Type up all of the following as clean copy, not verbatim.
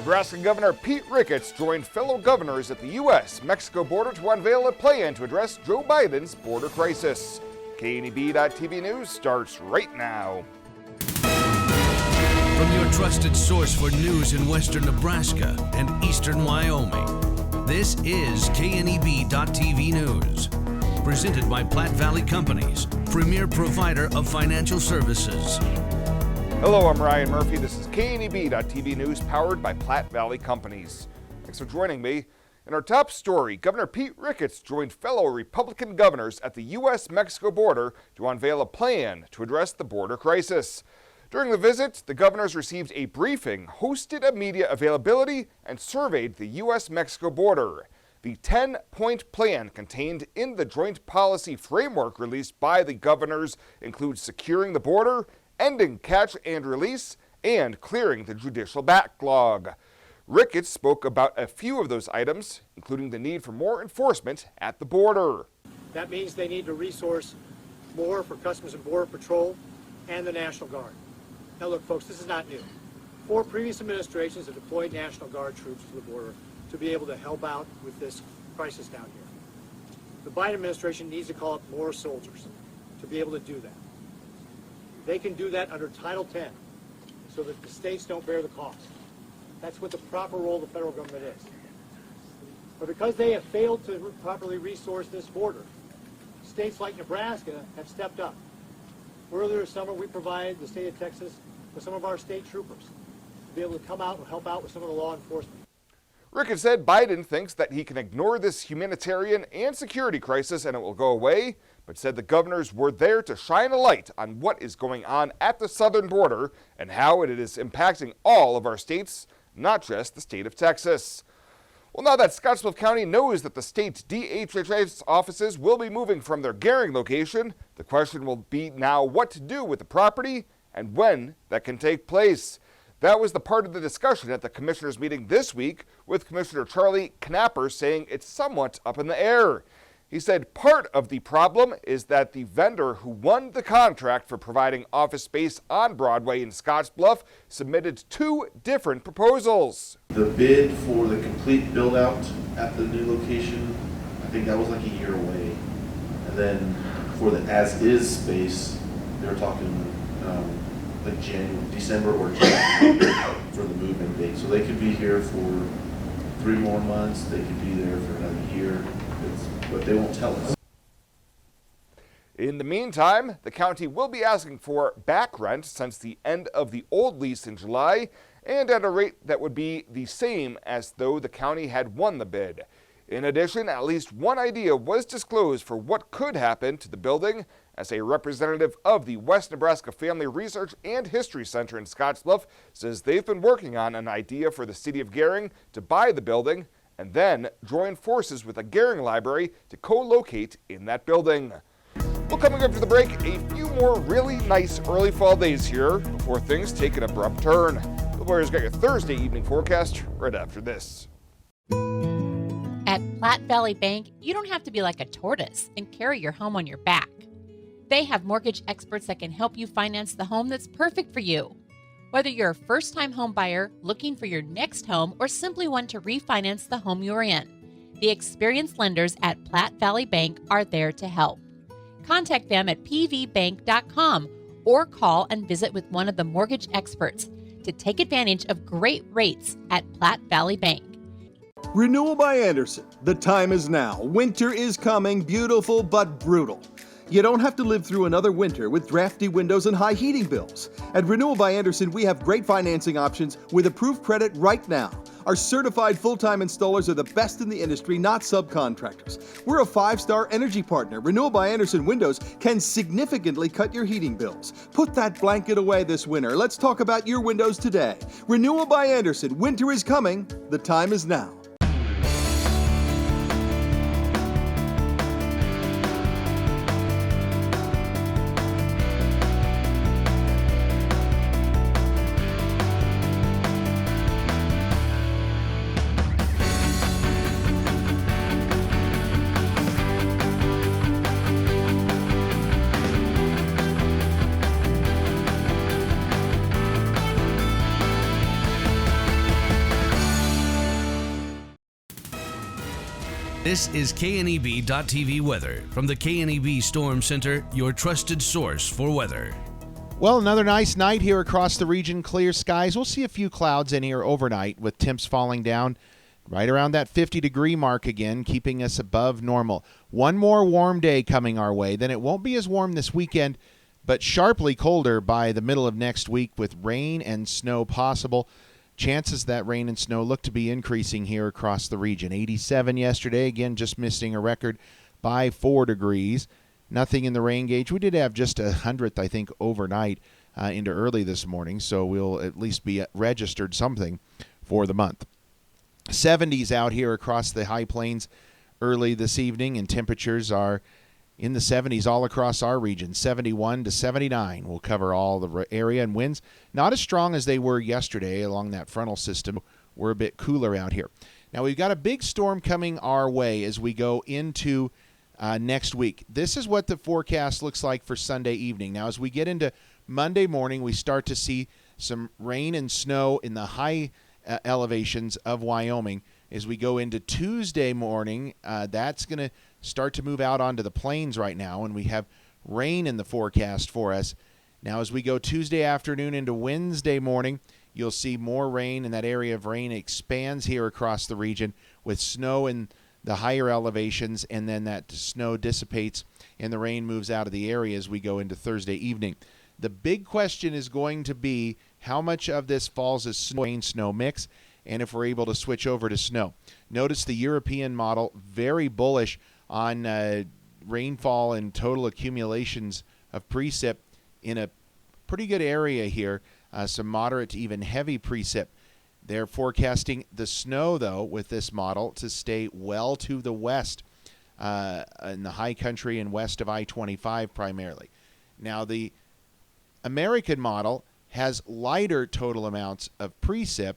Nebraska Governor Pete Ricketts joined fellow governors at the U.S.-Mexico border to unveil a plan to address Joe Biden's border crisis. KNEB.TV News starts right now. From your trusted source for news in western Nebraska and eastern Wyoming, this is KNEB.TV News. Presented by Platte Valley Companies, premier provider of financial services. Hello, I'm Ryan Murphy. This is KNEB.TV News powered by Platte Valley Companies. Thanks for joining me. In our top story, Governor Pete Ricketts joined fellow Republican governors at the U.S.-Mexico border to unveil a plan to address the border crisis. During the visit, the governors received a briefing, hosted a media availability, and surveyed the U.S.-Mexico border. The 10-point plan contained in the joint policy framework released by the governors includes securing the border, ending catch and release, and clearing the judicial backlog. Ricketts spoke about a few of those items, including the need for more enforcement at the border. That means they need to resource more for Customs and Border Patrol and the National Guard. Now look, folks, this is not new. 4 previous administrations have deployed National Guard troops to the border to be able to help out with this crisis down here. The Biden administration needs to call up more soldiers to be able to do that. They can do that under Title 10 so that the states don't bear the cost. That's what the proper role of the federal government is. But because they have failed to properly resource this border, states like Nebraska have stepped up. Earlier this summer, we provided the state of Texas with some of our state troopers to be able to come out and help out with some of the law enforcement. Ricketts said Biden thinks that he can ignore this humanitarian and security crisis and it will go away, but said the governors were there to shine a light on what is going on at the southern border and how it is impacting all of our states, not just the state of Texas. Well, now that Scottsbluff County knows that the state DHHS offices will be moving from their Gering location, the question will be now what to do with the property and when that can take place. That was the part of the discussion at the commissioners' meeting this week, with Commissioner Charlie Knapper saying it's somewhat up in the air. He said part of the problem is that the vendor who won the contract for providing office space on Broadway in Scottsbluff submitted 2 different proposals. The bid for the complete build-out at the new location, I think that was like a year away. And then for the as-is space, they were talking like December or January for the move-in date. So they could be here for 3 more months. They could be there for another year, but they won't tell us. In the meantime, the county will be asking for back rent since the end of the old lease in July and at a rate that would be the same as though the county had won the bid. In addition, at least one idea was disclosed for what could happen to the building, as a representative of the West Nebraska Family Research and History Center in Scottsbluff says they've been working on an idea for the city of Gering to buy the building and then join forces with a Gering library to co-locate in that building. Well, coming up to the break, a few more really nice early fall days here before things take an abrupt turn. The Warriors got your Thursday evening forecast right after this. At Platte Valley Bank, you don't have to be like a tortoise and carry your home on your back. They have mortgage experts that can help you finance the home that's perfect for you. Whether you're a first-time home buyer looking for your next home or simply want to refinance the home you're in, the experienced lenders at Platte Valley Bank are there to help. Contact them at pvbank.com or call and visit with one of the mortgage experts to take advantage of great rates at Platte Valley Bank. Renewal by Andersen. The time is now. Winter is coming, beautiful but brutal. You don't have to live through another winter with drafty windows and high heating bills. At Renewal by Andersen, we have great financing options with approved credit right now. Our certified full-time installers are the best in the industry, not subcontractors. We're a 5-star energy partner. Renewal by Andersen windows can significantly cut your heating bills. Put that blanket away this winter. Let's talk about your windows today. Renewal by Andersen. Winter is coming. The time is now. This is KNEB.TV weather from the KNEB Storm Center, your trusted source for weather. Well, another nice night here across the region. Clear skies. We'll see a few clouds in here overnight with temps falling down right around that 50-degree mark again, keeping us above normal. One more warm day coming our way. Then it won't be as warm this weekend, but sharply colder by the middle of next week with rain and snow possible. Chances that rain and snow look to be increasing here across the region. 87 yesterday, again, just missing a record by 4 degrees. Nothing in the rain gauge. We did have just 100th, I think, overnight into early this morning, so we'll at least be registered something for the month. 70s out here across the high plains early this evening, and temperatures are in the 70s all across our region. 71 to 79 will cover all the area, and winds not as strong as they were yesterday along that frontal system. We're a bit cooler out here. Now, we've got a big storm coming our way as we go into next week. This is what the forecast looks like for Sunday evening. Now, as we get into Monday morning, we start to see some rain and snow in the high elevations of Wyoming. As we go into Tuesday morning, that's going to start to move out onto the plains right now, and we have rain in the forecast for us. Now, as we go Tuesday afternoon into Wednesday morning, you'll see more rain, and that area of rain expands here across the region with snow in the higher elevations, and then that snow dissipates and the rain moves out of the area as we go into Thursday evening. The big question is going to be how much of this falls as rain-snow mix, and if we're able to switch over to snow. Notice the European model, very bullish on rainfall and total accumulations of precip in a pretty good area here, some moderate to even heavy precip. They're forecasting the snow, though, with this model to stay well to the west in the high country and west of I-25 primarily. Now, the American model has lighter total amounts of precip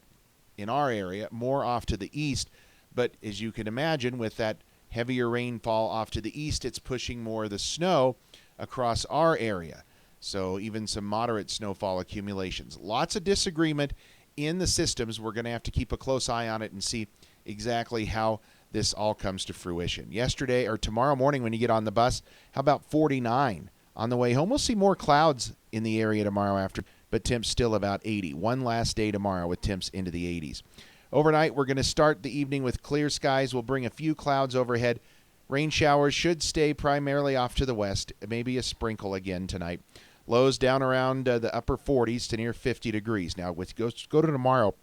in our area, more off to the east, but as you can imagine, with that heavier rainfall off to the east, it's pushing more of the snow across our area. So even some moderate snowfall accumulations. Lots of disagreement in the systems. We're going to have to keep a close eye on it and see exactly how this all comes to fruition. Yesterday or tomorrow morning when you get on the bus, how about 49 on the way home? We'll see more clouds in the area tomorrow after, but temps still about 80. One last day tomorrow with temps into the 80s. Overnight, we're going to start the evening with clear skies. We'll bring a few clouds overhead. Rain showers should stay primarily off to the west, maybe a sprinkle again tonight. Lows down around the upper 40s to near 50 degrees. Now, go to tomorrow.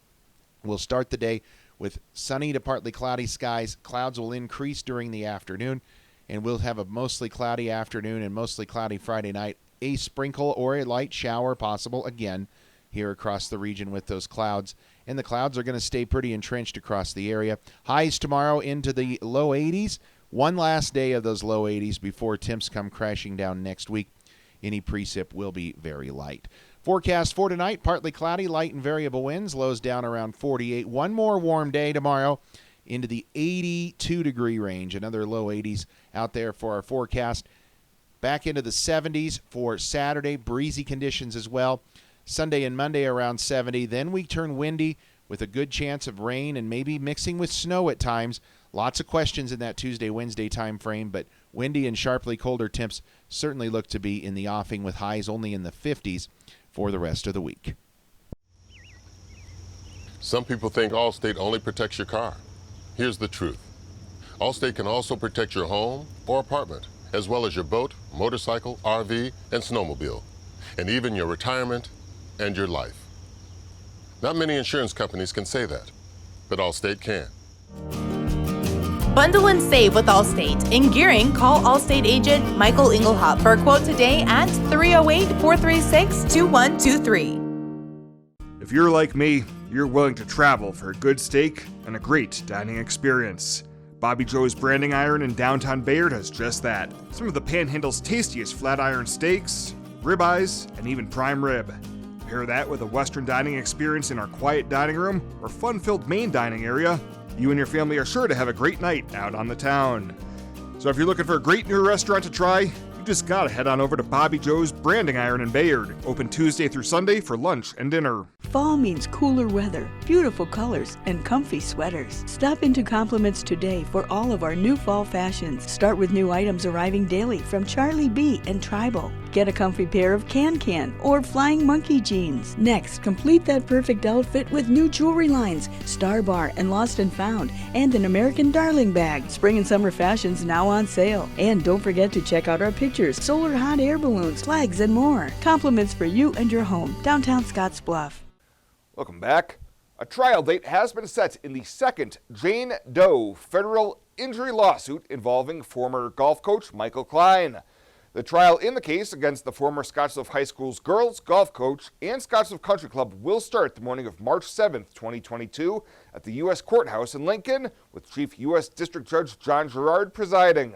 We'll start the day with sunny to partly cloudy skies. Clouds will increase during the afternoon, and we'll have a mostly cloudy afternoon and mostly cloudy Friday night. A sprinkle or a light shower possible again here across the region with those clouds. And the clouds are going to stay pretty entrenched across the area. Highs tomorrow into the low 80s. One last day of those low 80s before temps come crashing down next week. Any precip will be very light. Forecast for tonight, partly cloudy, light and variable winds. Lows down around 48. One more warm day tomorrow into the 82-degree range. Another low 80s out there for our forecast. Back into the 70s for Saturday. Breezy conditions as well. Sunday and Monday around 70. Then we turn windy with a good chance of rain and maybe mixing with snow at times. Lots of questions in that Tuesday, Wednesday time frame, but windy and sharply colder temps certainly look to be in the offing with highs only in the 50s for the rest of the week. Some people think Allstate only protects your car. Here's the truth. Allstate can also protect your home or apartment, as well as your boat, motorcycle, RV, and snowmobile, and even your retirement and your life. Not many insurance companies can say that, but Allstate can. Bundle and save with Allstate. In Gering, call Allstate agent Michael Engelhop for a quote today at 308-436-2123. If you're like me, you're willing to travel for a good steak and a great dining experience. Bobby Joe's Branding Iron in downtown Bayard has just that. Some of the Panhandle's tastiest flat iron steaks, ribeyes, and even prime rib. Pair that with a Western dining experience in our quiet dining room or fun-filled main dining area, you and your family are sure to have a great night out on the town. So if you're looking for a great new restaurant to try, you just gotta head on over to Bobby Joe's Branding Iron in Bayard, open Tuesday through Sunday for lunch and dinner. Fall means cooler weather, beautiful colors, and comfy sweaters. Stop into Compliments today for all of our new fall fashions. Start with new items arriving daily from Charlie B and Tribal. Get a comfy pair of Can or Flying Monkey jeans. Next, complete that perfect outfit with new jewelry lines, Star Bar and Lost and Found, and an American Darling bag. Spring and summer fashions now on sale. And don't forget to check out our pictures, solar hot air balloons, flags, and more. Compliments for you and your home. Downtown Scottsbluff. Welcome back. A trial date has been set in the second Jane Doe federal injury lawsuit involving former golf coach Michael Klein. The trial in the case against the former Scottsbluff High School's girls golf coach and Scottsbluff Country Club will start the morning of March 7th, 2022 at the U.S. Courthouse in Lincoln, with Chief U.S. District Judge John Gerard presiding.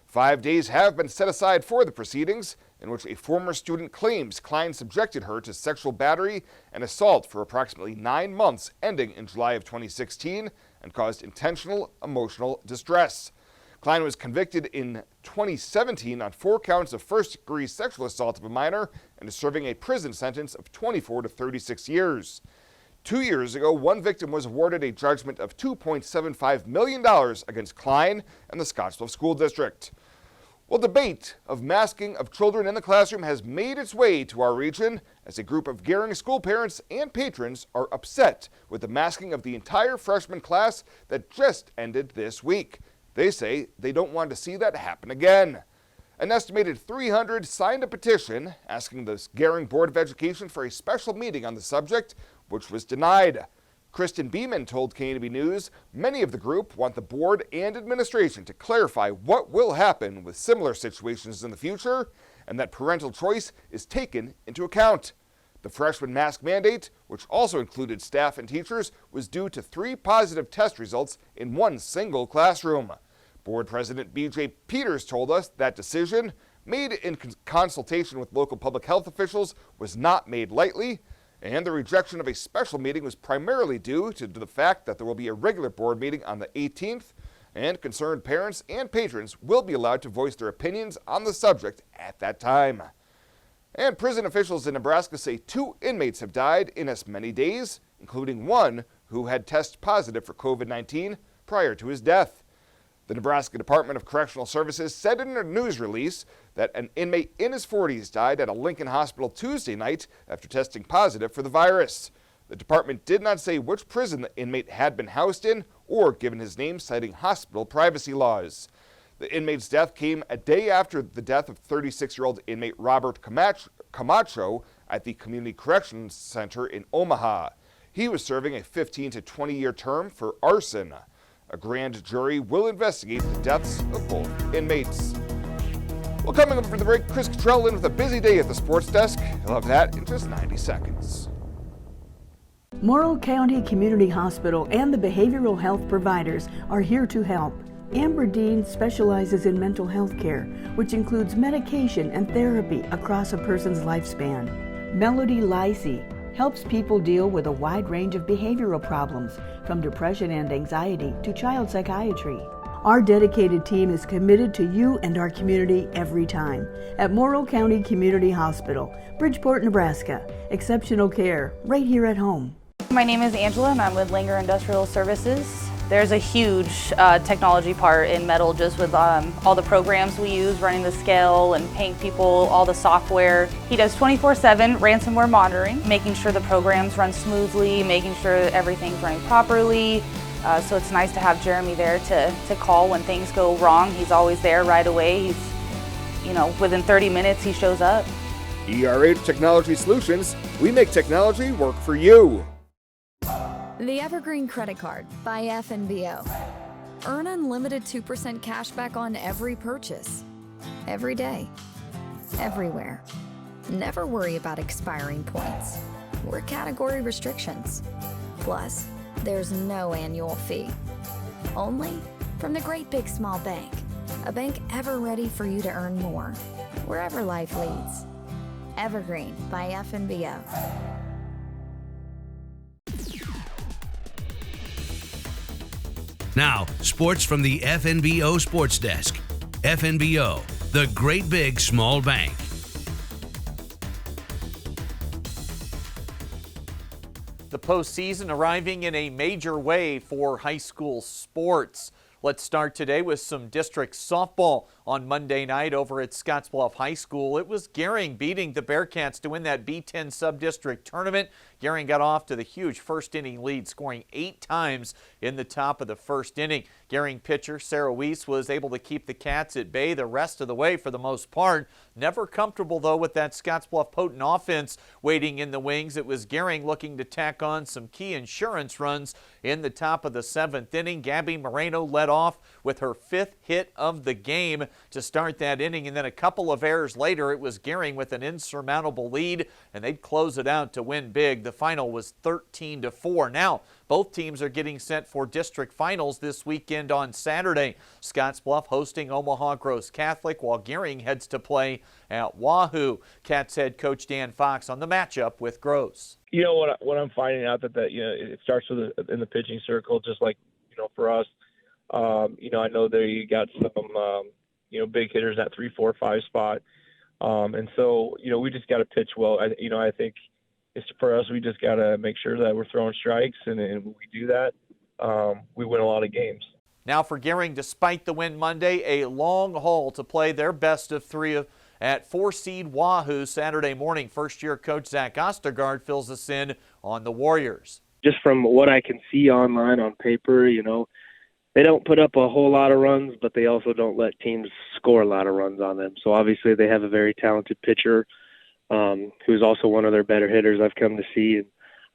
5 days have been set aside for the proceedings, in which a former student claims Klein subjected her to sexual battery and assault for approximately 9 months, ending in July of 2016, and caused intentional emotional distress. Klein was convicted in 2017 on 4 counts of first-degree sexual assault of a minor and is serving a prison sentence of 24 to 36 years. 2 years ago, one victim was awarded a judgment of $2.75 million against Klein and the Scottsbluff School District. Well, debate of masking of children in the classroom has made its way to our region as a group of Gering school parents and patrons are upset with the masking of the entire freshman class that just ended this week. They say they don't want to see that happen again. An estimated 300 signed a petition asking the Gering Board of Education for a special meeting on the subject, which was denied. Kristen Beeman told KNB News many of the group want the board and administration to clarify what will happen with similar situations in the future and that parental choice is taken into account. The freshman mask mandate, which also included staff and teachers, was due to 3 positive test results in one single classroom. Board President B.J. Peters told us that decision, made in consultation with local public health officials, was not made lightly, and the rejection of a special meeting was primarily due to the fact that there will be a regular board meeting on the 18th, and concerned parents and patrons will be allowed to voice their opinions on the subject at that time. And prison officials in Nebraska say 2 inmates have died in as many days, including one who had tested positive for COVID-19 prior to his death. The Nebraska Department of Correctional Services said in a news release that an inmate in his 40s died at a Lincoln hospital Tuesday night after testing positive for the virus. The department did not say which prison the inmate had been housed in or given his name, citing hospital privacy laws. The inmate's death came a day after the death of 36-year-old inmate Robert Camacho at the Community Corrections Center in Omaha. He was serving a 15 to 20-year term for arson. A grand jury will investigate the deaths of both inmates. Well, coming up from the break, Chris Cottrell in with a busy day at the sports desk. He'll have that in just 90 seconds. Morrow County Community Hospital and the behavioral health providers are here to help. Amber Dean specializes in mental health care, which includes medication and therapy across a person's lifespan. Melody Lacey helps people deal with a wide range of behavioral problems, from depression and anxiety to child psychiatry. Our dedicated team is committed to you and our community every time. At Morrow County Community Hospital, Bridgeport, Nebraska. Exceptional care right here at home. My name is Angela and I'm with Langer Industrial Services. There's a huge technology part in metal, just with all the programs we use, running the scale and paying people, all the software. He does 24/7 ransomware monitoring, making sure the programs run smoothly, making sure everything's running properly. So it's nice to have Jeremy there to call when things go wrong. He's always there right away. He's, within 30 minutes he shows up. ERH Technology Solutions, we make technology work for you. The Evergreen Credit Card by FNBO. Earn unlimited 2% cash back on every purchase. Every day. Everywhere. Never worry about expiring points or category restrictions. Plus, there's no annual fee. Only from the Great Big Small Bank. A bank ever ready for you to earn more, wherever life leads. Evergreen by FNBO. Now, sports from the FNBO Sports Desk. FNBO, the Great Big Small Bank. postseason arriving in a major way for high school sports. Let's start today with some district softball. On Monday night over at Scottsbluff High School, it was Gering beating the Bearcats to win that B10 sub-district tournament. Gering got off to the huge first inning lead, scoring 8 times in the top of the first inning. Gering pitcher Sarah Weiss was able to keep the Cats at bay the rest of the way for the most part. Never comfortable, though, with that Scottsbluff potent offense waiting in the wings. It was Gering looking to tack on some key insurance runs in the top of the 7th inning. Gabby Moreno led off with her 5th hit of the game to start that inning, and then a couple of errors later, it was Gering with an insurmountable lead, and they'd close it out to win big. The final was 13-4. Now, both teams are getting set for district finals this weekend on Saturday. Scottsbluff hosting Omaha Gross Catholic, while Gering heads to play at Wahoo. Cats head coach Dan Fox on the matchup with Gross. You know what I'm finding out that it starts with in the pitching circle, just like for us. I know there you got some big hitters at 3, 4, 5 spot, and so we just got to pitch well. I think it's for us. We just got to make sure that we're throwing strikes, and when we do that, we win a lot of games. Now for Gering, despite the win Monday, a long haul to play their best of 3 at 4-seed Wahoo Saturday morning. First-year coach Zach Ostergaard fills us in on the Warriors. Just from what I can see online on paper, they don't put up a whole lot of runs, but they also don't let teams score a lot of runs on them. So obviously they have a very talented pitcher who's also one of their better hitters I've come to see.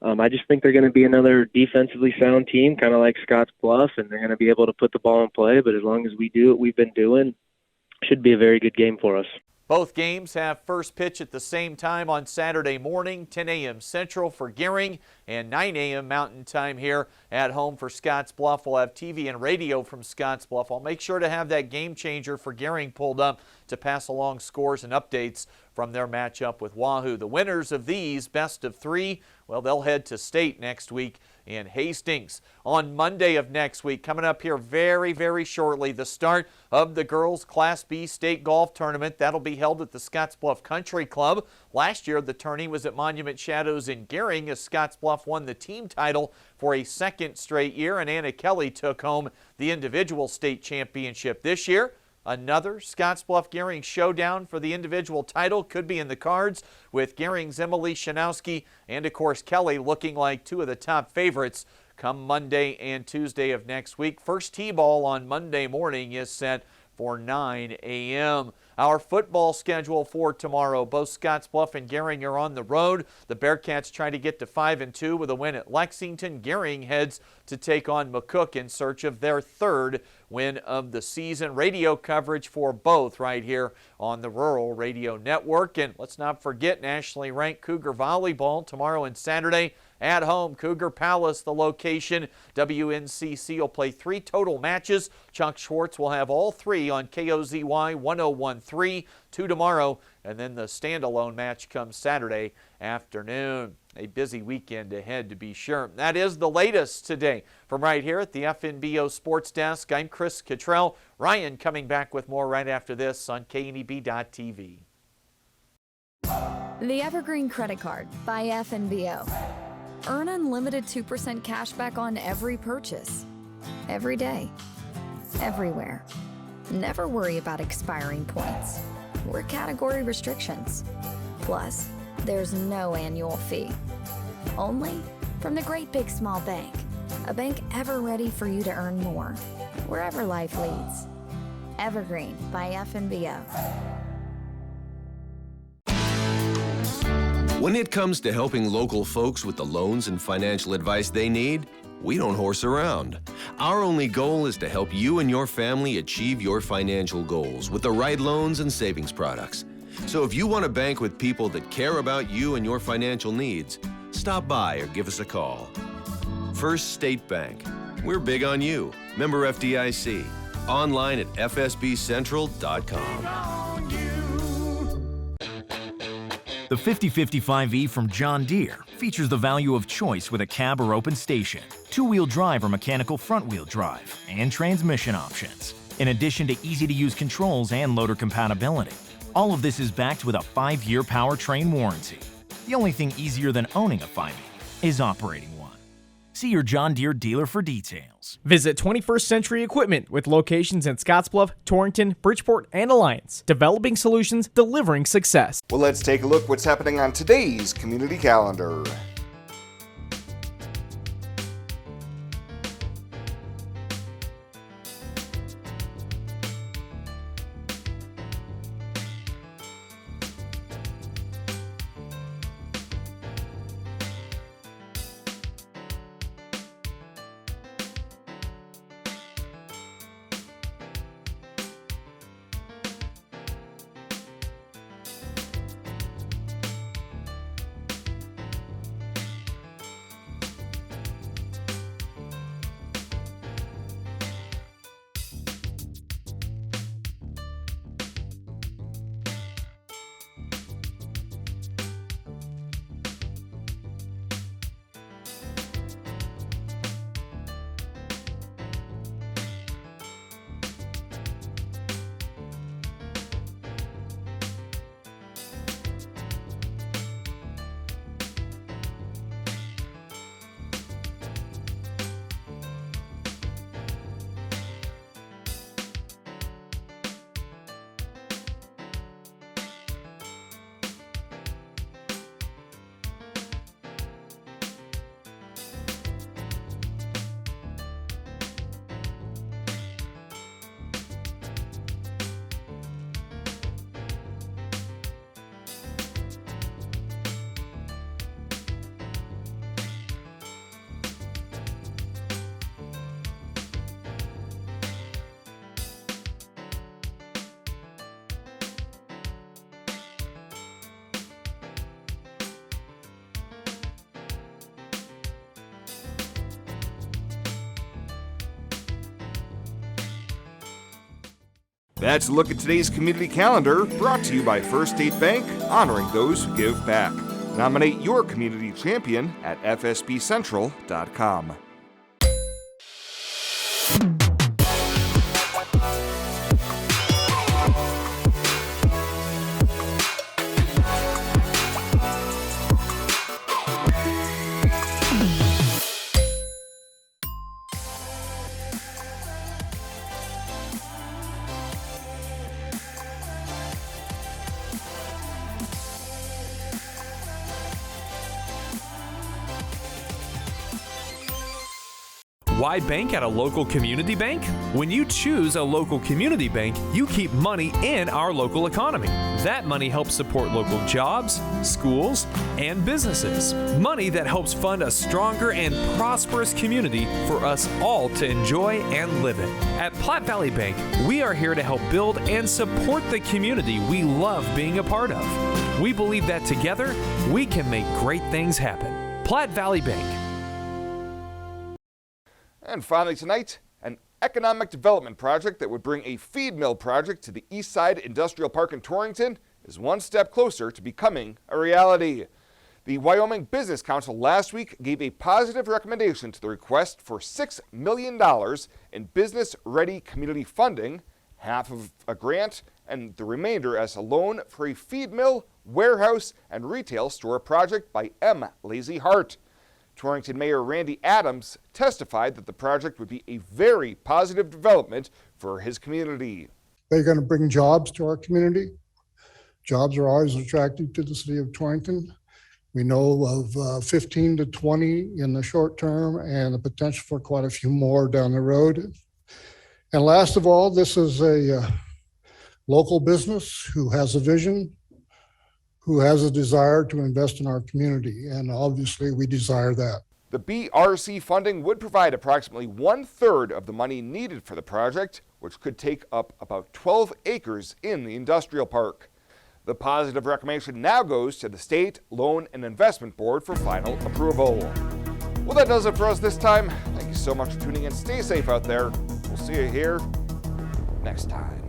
And I just think they're going to be another defensively sound team, kind of like Scottsbluff, and they're going to be able to put the ball in play. But as long as we do what we've been doing, it should be a very good game for us. Both games have first pitch at the same time on Saturday morning, 10 a.m. Central for Gering and 9 a.m. Mountain Time here at home for Scottsbluff. We'll have TV and radio from Scottsbluff. I'll make sure to have that game changer for Gering pulled up to pass along scores and updates from their matchup with Wahoo. The winners of these best of 3, well, they'll head to state next week in Hastings. On Monday of next week, coming up here very, very shortly, the start of the girls Class B state golf tournament. That'll be held at the Scottsbluff Country Club. Last year, the tourney was at Monument Shadows in Gering as Scottsbluff won the team title for a 2nd straight year, and Anna Kelly took home the individual state championship. This year, another Scottsbluff-Gering showdown for the individual title could be in the cards, with Gering's Emily Shanowski and, of course, Kelly looking like 2 of the top favorites come Monday and Tuesday of next week. First T-ball on Monday morning is set for 9 a.m. Our football schedule for tomorrow, both Scottsbluff and Gering are on the road. The Bearcats try to get to 5-2 with a win at Lexington. Gering heads to take on McCook in search of their 3rd win of the season. Radio coverage for both right here on the Rural Radio Network. And let's not forget nationally ranked Cougar Volleyball tomorrow and Saturday at home. Cougar Palace, the location. WNCC will play 3 total matches. Chuck Schwartz will have all 3 on KOZY 1013, 2 tomorrow, and then the standalone match comes Saturday afternoon. A busy weekend ahead, to be sure. That is the latest today. From right here at the FNBO Sports Desk, I'm Chris Cottrell. Ryan coming back with more right after this on KNEB.TV. The Evergreen Credit Card by FNBO. Earn unlimited 2% cash back on every purchase. Every day. Everywhere. Never worry about expiring points or category restrictions. Plus, there's no annual fee. Only from the Great Big Small Bank. A bank ever ready for you to earn more, wherever life leads. Evergreen by FNBO. When it comes to helping local folks with the loans and financial advice they need, we don't horse around. Our only goal is to help you and your family achieve your financial goals with the right loans and savings products. So if you want to bank with people that care about you and your financial needs, stop by or give us a call. First State Bank. We're big on you. Member FDIC. Online at fsbcentral.com. The 5055E from John Deere features the value of choice with a cab or open station, two-wheel drive or mechanical front-wheel drive, and transmission options, in addition to easy-to-use controls and loader compatibility. All of this is backed with a 5-year powertrain warranty. The only thing easier than owning a 5E is operating one. See your John Deere dealer for details. Visit 21st Century Equipment with locations in Scottsbluff, Torrington, Bridgeport, and Alliance. Developing solutions, delivering success. Well, let's take a look what's happening on today's community calendar. That's a look at today's community calendar, brought to you by First State Bank, honoring those who give back. Nominate your community champion at fsbcentral.com. Why bank at a local community bank? When you choose a local community bank, you keep money in our local economy. That money helps support local jobs, schools, and businesses. Money that helps fund a stronger and prosperous community for us all to enjoy and live in. At Platte Valley Bank, we are here to help build and support the community we love being a part of. We believe that together, we can make great things happen. Platte Valley Bank. And finally tonight, an economic development project that would bring a feed mill project to the East Side Industrial Park in Torrington is one step closer to becoming a reality. The Wyoming Business Council last week gave a positive recommendation to the request for $6 million in business-ready community funding, half of a grant and the remainder as a loan for a feed mill, warehouse, and retail store project by M. Lazy Hart. Torrington Mayor Randy Adams testified that the project would be a very positive development for his community. They're going to bring jobs to our community. Jobs are always attractive to the city of Torrington. We know of 15 to 20 in the short term and the potential for quite a few more down the road. And last of all, this is a local business who has a vision, who has a desire to invest in our community, and obviously we desire that. The BRC funding would provide approximately 1/3 of the money needed for the project, which could take up about 12 acres in the industrial park. The positive recommendation now goes to the State Loan and Investment Board for final approval. Well, that does it for us this time. Thank you so much for tuning in. Stay safe out there. We'll see you here next time.